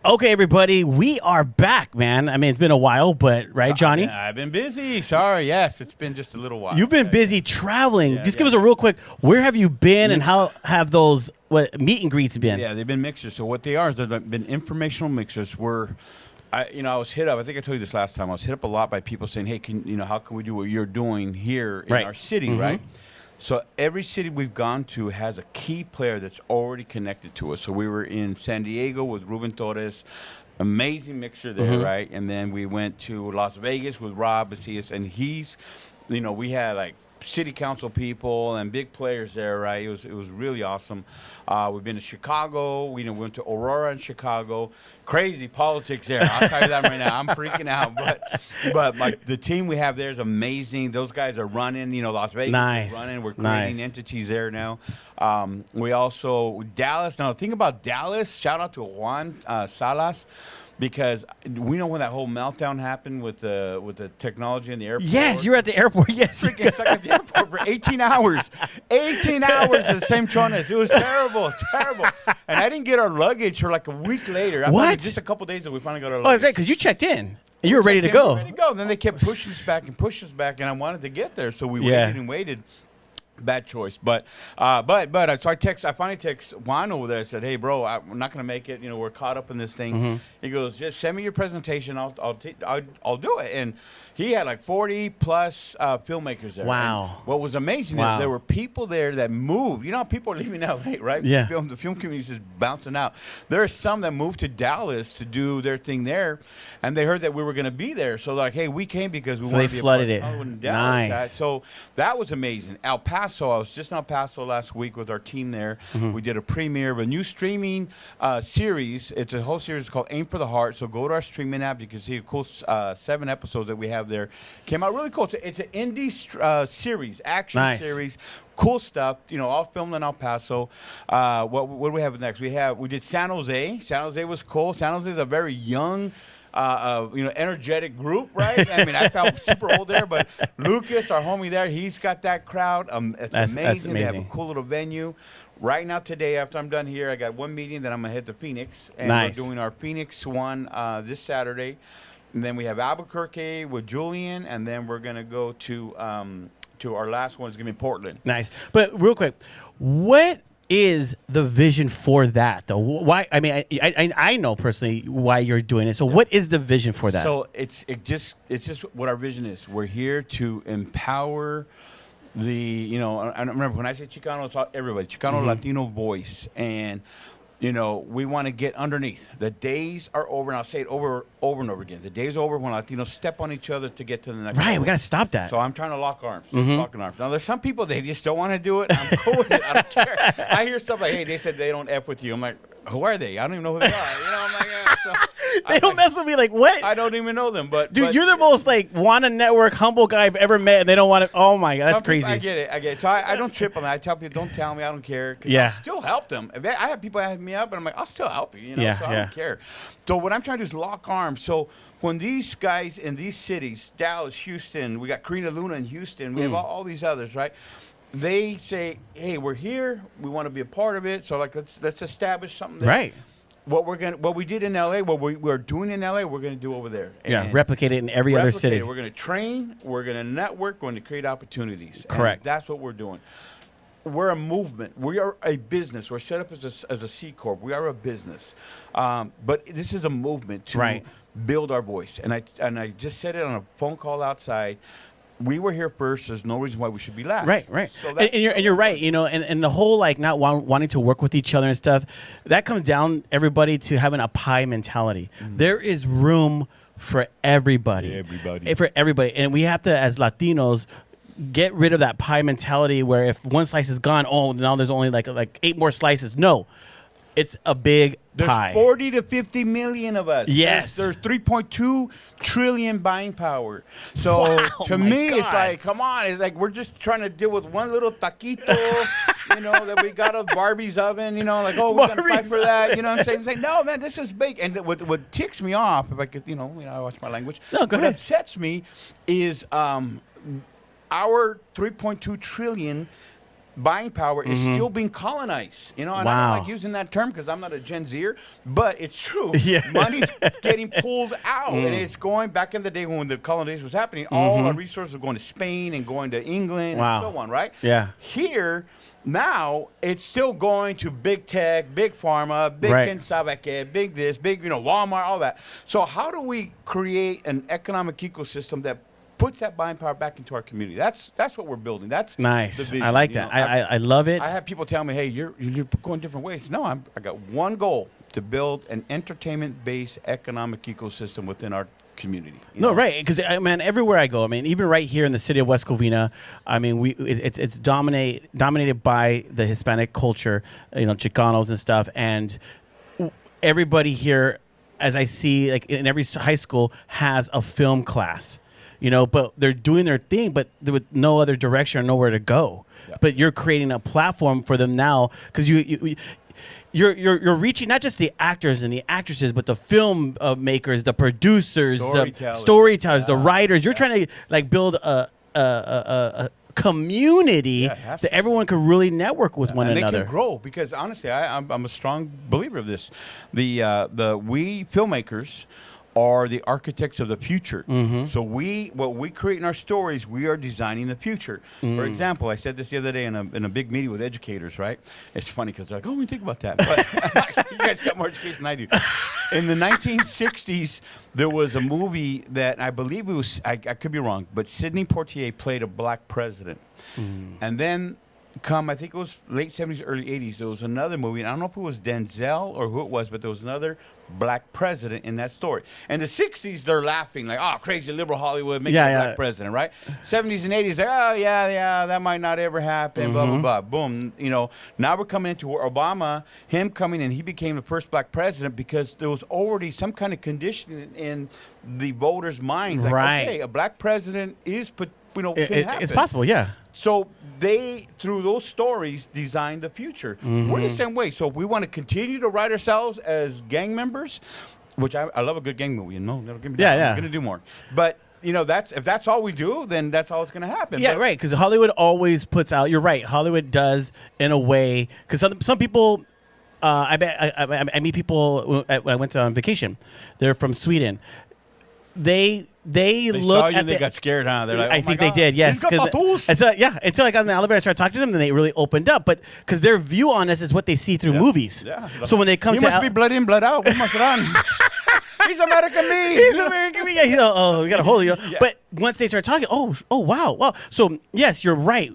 Okay, everybody, we are back, man. I mean, it's been a while, but right, Johnny? I've been busy. Sorry. Yes, it's been just a little while. You've been busy traveling. Yeah, Just give us a real quick, where have you been and how have those meet and greets been? Yeah, they've been mixers. So what they are is they've been informational mixers where I was hit up. I think I told you this last time. I was hit up a lot by people saying, "Hey, how can we do what you're doing here in our city, right?" So every city we've gone to has a key player that's already connected to us. So we were in San Diego with Ruben Torres, amazing mixer there, right? And then we went to Las Vegas with Rob Macias, and we had like city council people and big players there, right? It was really awesome. We've been to Chicago. We went to Aurora and Chicago. Crazy politics there. I'll tell you that right now. I'm freaking out. But the team we have there is amazing. Those guys are running. Las Vegas is running. We're creating entities there now. We also Dallas. Now the thing about Dallas, shout out to Juan Salas. Because we know when that whole meltdown happened with the technology in the airport. Yes, you were at the airport. Yes, freaking stuck at the airport for 18 hours. 18 hours at the same Chonas. It was terrible, terrible. And I didn't get our luggage for like a week later. Just a couple days ago, we finally got our luggage. Oh, that's right, because you checked in. You were ready to go. Ready to go. Then they kept pushing us back, and I wanted to get there, so we waited and waited. Bad choice, but so I finally text Juan over there. I said, "Hey, bro, we're not gonna make it. We're caught up in this thing." He goes, "Just send me your presentation. I'll do it." And he had like 40 plus filmmakers there. Wow! And what was amazing is there were people there that moved. People are leaving LA, right? Yeah. The film community is just bouncing out. There are some that moved to Dallas to do their thing there, and they heard that we were gonna be there. So like, hey, we came because we wanted to be flooded a part it. of Dallas. Nice. So that was amazing. El Paso. I was just in El Paso last week with our team there. We did a premiere of a new streaming series. It's a whole series called Aim for the Heart. So go to our streaming app. You can see a cool 7 episodes that we have there. Came out really cool. It's an indie series, action series. Cool stuff, all filmed in El Paso. What do we have next? We did San Jose. San Jose was cool. San Jose is a very young, energetic group, right? I mean, I felt super old there, but Lucas, our homie there, he's got that crowd. That's amazing. They have a cool little venue. Right now, today, after I'm done here, I got one meeting, then I'm going to head to Phoenix. And we're doing our Phoenix one this Saturday. And then we have Albuquerque with Julian, and then we're going to go to our last one. It's going to be Portland. Nice. But real quick, what is the vision for that though? Why? I mean, I know personally why you're doing it. So what is the vision for that? So it's just what our vision is. We're here to empower I remember when I say Chicano, it's everybody. Chicano Latino voice. And we want to get underneath. The days are over, and I'll say it over and over again. The days are over when Latinos step on each other to get to the next level. Right, we got to stop that. So I'm trying to lock arms. Locking arms. Now, there's some people, they just don't want to do it. I'm cool with it. I don't care. I hear stuff like, hey, they said they don't F with you. I'm like, who are they? I don't even know who they are. I'm like, yeah. So they don't mess with me. Like, what? I don't even know them. But you're the most want to network humble guy I've ever met, and they don't want to. Oh my God, that's crazy. I get it. So I don't trip on that. I tell people, don't tell me. I don't care. I still help them. I have people ask me up, and I'm like, I'll still help you. So I don't care. So what I'm trying to do is lock arms. So when these guys in these cities, Dallas, Houston, we got Karina Luna in Houston, we have all these others, right? They say, hey, we're here. We want to be a part of it. So like, let's establish something there. Right. What we did in LA, what we're doing in LA, we're going to do over there. And replicate it in every other city. We're going to train. We're going to network. We're going to create opportunities. Correct. And that's what we're doing. We're a movement. We are a business. We're set up as a C Corp. We are a business. But this is a movement to build our voice. And I just said it on a phone call outside. We were here first. There's no reason why we should be last. Right. So and you're right. And the whole not wanting to work with each other and stuff, that comes down everybody to having a pie mentality. There is room for everybody. For everybody, and we have to, as Latinos, get rid of that pie mentality where if one slice is gone, now there's only like 8 more slices. No. It's a big pie. There's 40 to 50 million of us. Yes. There's 3.2 trillion buying power. So to me, it's like, come on. It's like we're just trying to deal with one little taquito, that we got a Barbie's oven, like, we're going to fight for that. You know what I'm saying? It's like, no, man, this is big. And what ticks me off, if I could, I watch my language. No, go ahead. What upsets me is our 3.2 trillion buying power is still being colonized. You know, and I don't like using that term because I'm not a Gen Zer, but it's true. Money's getting pulled out, and it's going back in the day when the colonization was happening. All our resources were going to Spain and going to England and so on, right? Here. Now it's still going to big tech, big pharma, big Sabake, big this, big Walmart, all that. So how do we create an economic ecosystem that puts that buying power back into our community? That's what we're building. That's nice. The vision, I like that. I love it. I have people tell me, "Hey, you're going different ways." No, I got one goal: to build an entertainment-based economic ecosystem within our community. No, right? Because man, everywhere I go, I mean, even right here in the city of West Covina, I mean, it's dominated by the Hispanic culture, Chicanos and stuff, and everybody here, as I see, like in every high school, has a film class. But they're doing their thing, but with no other direction or nowhere to go. But you're creating a platform for them now because you're reaching not just the actors and the actresses, but the film makers, the producers, the storytellers, the writers. You're trying to like build a community that everyone can really network with one another. They can grow because honestly, I'm a strong believer of this. We filmmakers are the architects of the future. So what we create in our stories, we are designing the future. For example, I said this the other day in a big meeting with educators, right? It's funny because they're like, oh, we think about that. But you guys got more education than I do. In the 1960s, there was a movie that I believe it was, I could be wrong, but Sidney Poitier played a black president. And then I think it was late 70s, early 80s, there was another movie, and I don't know if it was Denzel or who it was, but there was another black president in that story. And the 60s, they're laughing, like, oh, crazy liberal Hollywood making a black president, right? 70s and 80s, like, oh, yeah, that might not ever happen, blah, blah, blah. Boom. Now we're coming into Obama, him coming in, he became the first black president because there was already some kind of conditioning in the voters' minds. Like, okay, a black president is can happen. It's possible, yeah. So they, through those stories, designed the future. We're the same way. So if we want to continue to write ourselves as gang members, which I love a good gang movie, that'll give me that. I'm going to do more. But, if that's all we do, then that's all that's going to happen. Yeah, right, because Hollywood always puts out, you're right, Hollywood does in a way, because some people, I meet people when I went on vacation. They're from Sweden. They look saw you at and they got scared, huh? They're like, I think they did, yes. Until I got in the elevator and started talking to them, then they really opened up. But because their view on us is what they see through movies. Yeah. So when they come he must be blood in, blood out. We must run. He's American me. He's American me. Yeah, we got a hold of you. But once they start talking, oh, wow. So yes, you're right.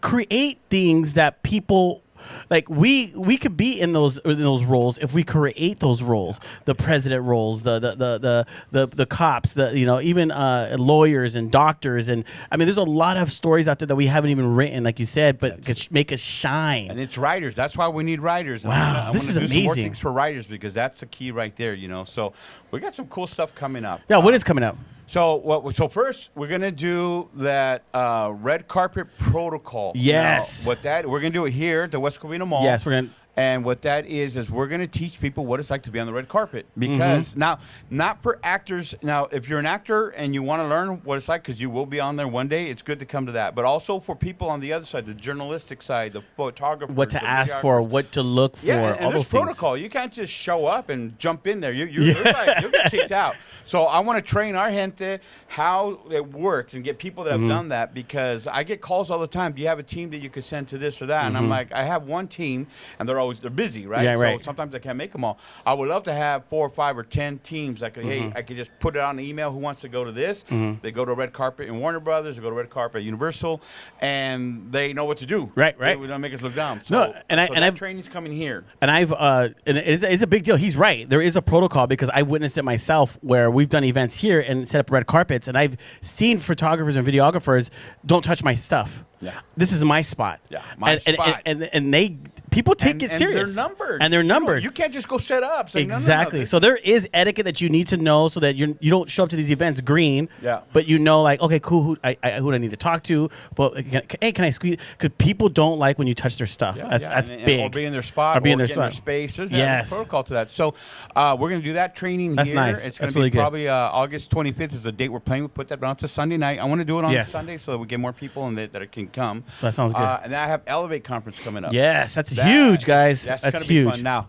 Create things that people. Like we could be in those roles if we create those roles, the president roles, the cops, even lawyers and doctors, and I mean there's a lot of stories out there that we haven't even written, like you said, but could make us shine. And it's writers. That's why we need writers. Wow, this is amazing. Some more things for writers because that's the key right there. So we got some cool stuff coming up. Yeah, what is coming up? So first we're gonna do that red carpet protocol. Yes. Now, we're gonna do it here at the West Covina Mall. Yes, we're gonna. And what that is we're going to teach people what it's like to be on the red carpet. Because now, not for actors. Now, if you're an actor and you want to learn what it's like, because you will be on there one day, it's good to come to that. But also for people on the other side, the journalistic side, the photographers. What to ask for, what to look for, and all those things. Protocol. You can't just show up and jump in there. You'll get kicked out. So I want to train our gente how it works and get people that have done that, because I get calls all the time. Do you have a team that you could send to this or that? And I'm like, I have one team, and they're busy, right? So sometimes I can't make them all. I would love to have 4 or 5 or 10 teams. Like, hey, I could just put it on the email. Who wants to go to this? They go to red carpet in Warner Brothers. They go to red carpet at Universal, and they know what to do. Right. They don't make us look dumb. So, that training's coming here. And it's a big deal. He's right. There is a protocol because I witnessed it myself where we've done events here and set up red carpets, and I've seen photographers and videographers don't touch my stuff. Yeah. This is my spot. Yeah, my spot. And people take it serious. And they're numbered. You can't just go set up. Exactly. No. So there is etiquette that you need to know so that you don't show up to these events green. Yeah. But like, okay, cool. Who do I need to talk to? But can I squeeze? Because people don't like when you touch their stuff. That's big. Or be in their spot. Or be in their space. There's a protocol to that. So we're going to do that training here. That's nice. It's going to be probably August 25th is the date we're playing. We put that on to Sunday night. I want to do it on Sunday so that we get more people and that can can come. That sounds good. And then I have Elevate Conference coming up. Yes, that's huge, guys. That's gonna huge. be fun. Now,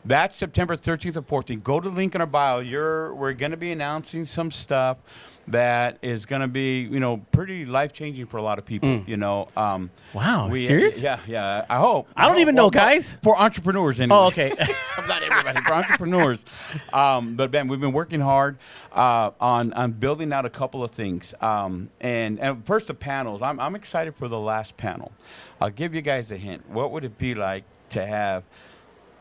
that's September 13th and 14th. Go to the link in our bio. We're going to be announcing some stuff that is going to be, pretty life-changing for a lot of people, Wow, serious? Yeah. I hope. I don't even know, guys. For entrepreneurs, anyway. Oh, okay. Not everybody, for entrepreneurs. But, Ben, we've been working hard on building out a couple of things. And first, the panels. I'm excited for the last panel. I'll give you guys a hint. What would it be like to have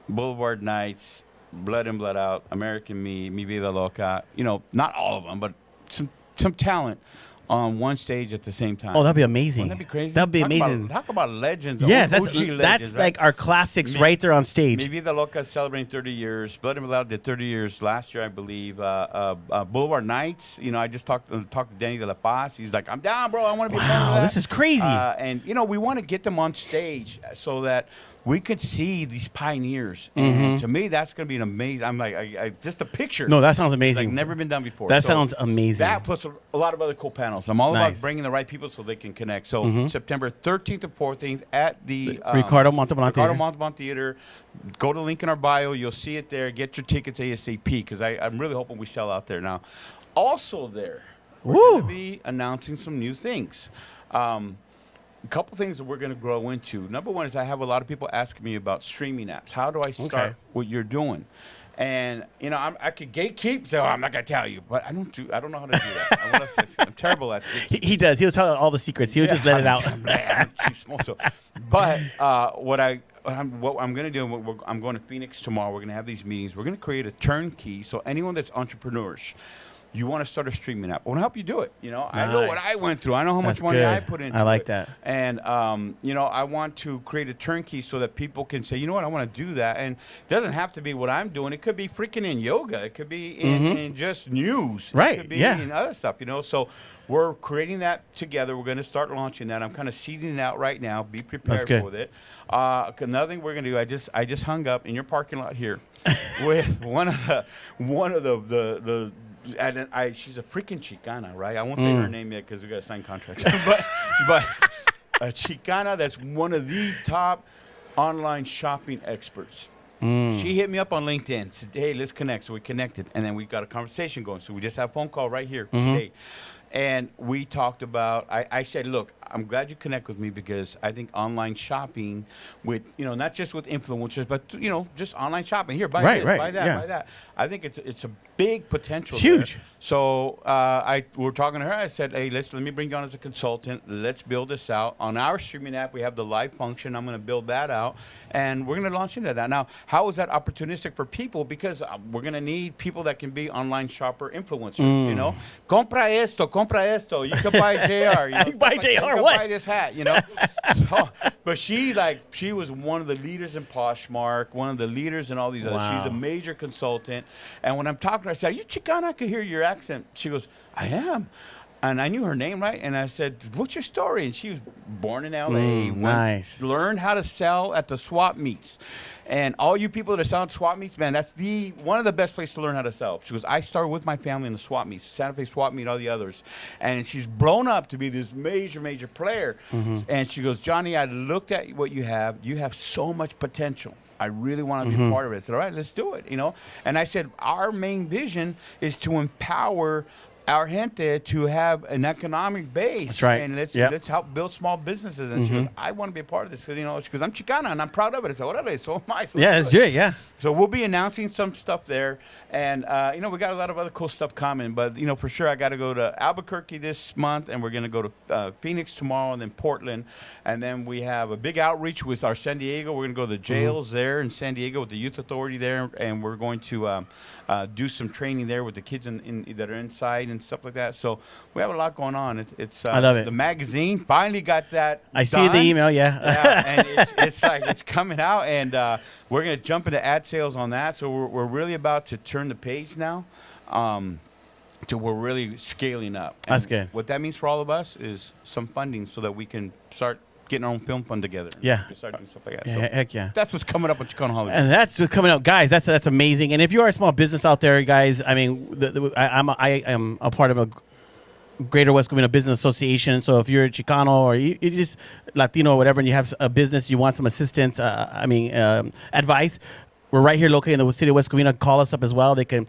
Boulevard Nights, Blood In, Blood Out, American Me, Mi Vida Loca, not all of them, but some talent on one stage at the same time. Oh, that'd be amazing. Wouldn't that be crazy? That'd be amazing. Talk about legends. Yes, OG that's legends, right? like our classics right there on stage. Mi Vida Loca is celebrating 30 years. Blood In, Blood Out did 30 years last year, I believe. Boulevard Nights, I just talked to Danny de la Paz. He's like, I'm down, bro. I want to be part of that. This is crazy. And, we want to get them on stage so that we could see these pioneers. And to me, that's going to be an amazing. I'm like, just a picture. No, that sounds amazing. Like never been done before. That sounds amazing. That plus a lot of other cool panels. I'm all about bringing the right people so they can connect. So September 13th and 14th at the Ricardo Montalban Theater. Go to the link in our bio. You'll see it there. Get your tickets ASAP because I'm really hoping we sell out there now. Also there, we're going to be announcing some new things. A couple things that we're going to grow into. Number one is I have a lot of people asking me about streaming apps. How do I start what you're doing? And I could gatekeep, so I'm not going to tell you, but I don't know how to do that. I'm terrible at it. He does. He'll tell all the secrets. He'll just let it out. But what I'm going to do, I'm going to Phoenix tomorrow. We're going to have these meetings. We're going to create a turnkey. So anyone that's entrepreneurs, you want to start a streaming app, I want to help you do it. I know what I went through. I know how much money I put into it. I like that. And, I want to create a turnkey so that people can say, you know what, I want to do that. And it doesn't have to be what I'm doing. It could be freaking in yoga. It could be in just news. Right, It could be in other stuff, So we're creating that together. We're going to start launching that. I'm kind of seeding it out right now. Be prepared with it. Another thing we're going to do, I just hung up in your parking lot here with one of the she's a freaking Chicana, right? I won't say her name yet because we got to sign contracts. but a Chicana that's one of the top online shopping experts. She hit me up on LinkedIn, said, hey, let's connect. So we connected, and then we got a conversation going. So we just had a phone call right here today. And we talked about, I said, look, I'm glad you connect with me because I think online shopping with, not just with influencers, but, just online shopping. Here, buy this, buy that, buy that. I think it's a big potential. It's huge. There. So we're talking to her. I said, hey, let me bring you on as a consultant. Let's build this out. On our streaming app, we have the live function. I'm going to build that out. And we're going to launch into that. Now, how is that opportunistic for people? Because we're going to need people that can be online shopper influencers, Compra esto. You can buy JR. You can buy JR, you can what? buy this hat, So, but she was one of the leaders in Poshmark, one of the leaders in all these others. She's a major consultant. And when I'm talking to her, I said, are you Chicana? I could hear your accent. She goes, I am. And I knew her name, right? And I said, what's your story? And she was born in L.A. Learned how to sell at the swap meets. And all you people that are selling swap meets, man, that's one of the best places to learn how to sell. She goes, I started with my family in the swap meets, Santa Fe swap meet, all the others. And she's blown up to be this major, major player. And she goes, Johnny, I looked at what you have. You have so much potential. I really want to be part of it. I said, all right, let's do it, And I said, our main vision is to empower our gente to have an economic base. That's right. And let's help build small businesses. And she goes, I want to be a part of this. Because, she goes, I'm Chicana and I'm proud of it. I said, whatever, so am I. So let's do it, yeah. So we'll be announcing some stuff there. And, we got a lot of other cool stuff coming. But, for sure, I got to go to Albuquerque this month. And we're going to go to Phoenix tomorrow and then Portland. And then we have a big outreach with our San Diego. We're going to go to the jails there in San Diego with the youth authority there. And we're going to do some training there with the kids that are inside and stuff like that. So we have a lot going on. I love it. The magazine finally got that I see the email, and it's coming out. And we're going to jump into ad sales on that. So we're really about to turn the page now to we're really scaling up. And that's good. What that means for all of us is some funding so that we can start getting our own film fund together. Yeah. Start doing stuff like that. Yeah, So heck yeah. that's what's coming up with Chicano Hollywood. And that's what's coming up, guys. That's amazing. And if you are a small business out there, guys, I mean, I am a part of Greater West Covina Business Association. So if you're a Chicano or you just Latino or whatever, and you have a business, you want some assistance, advice, we're right here located in the city of West Covina. Call us up as well. They can